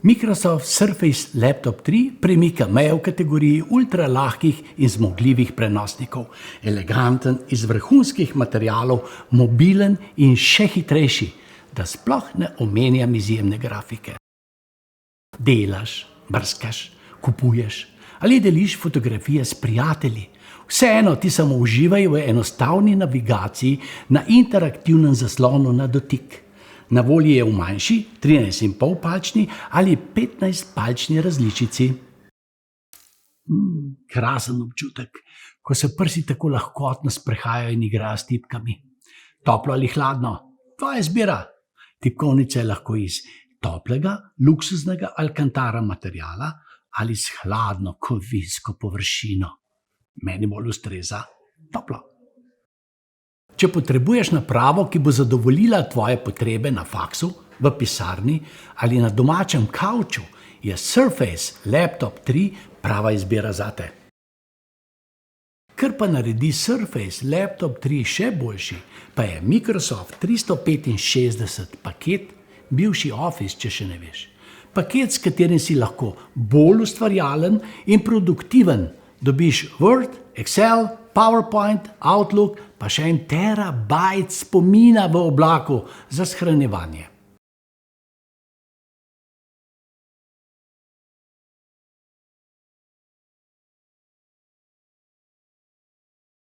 Microsoft Surface Laptop 3 premika meje v kategoriji ultra lahkih in zmogljivih prenosnikov. Eleganten, iz vrhunskih materialov, mobilen in še hitrejši, da sploh ne omenjam izjemne grafike. Delaš, brskaš, kupuješ ali deliš fotografije s prijatelji. Vseeno ti samo uživaj v enostavni navigaciji na interaktivnem zaslonu na dotik. Na volji je v manjši, 13,5-palčni ali 15-palčni različici. Krasen občutek, ko se prsi tako lahkotno sprehajajo in igrajo s tipkami. Toplo ali hladno, tvoja izbira. Tipkovnica je lahko iz toplega, luksuznega alkantara materiala ali s hladno kovinsko površino. Meni bolj ustreza toplo. Če potrebuješ napravo, ki bo zadovoljila tvoje potrebe na faksu, v pisarni ali na domačem kavču, je Surface Laptop 3 prava izbira zate. Kar pa naredi Surface Laptop 3 še boljši, pa je Microsoft 365 paket, bivši Office, če še ne veš. Paket, s katerim si lahko bolj ustvarjalen in produktiven. Dobiš Word, Excel, PowerPoint, Outlook, pa še 1 terabajt spomina v oblaku za shranjevanje.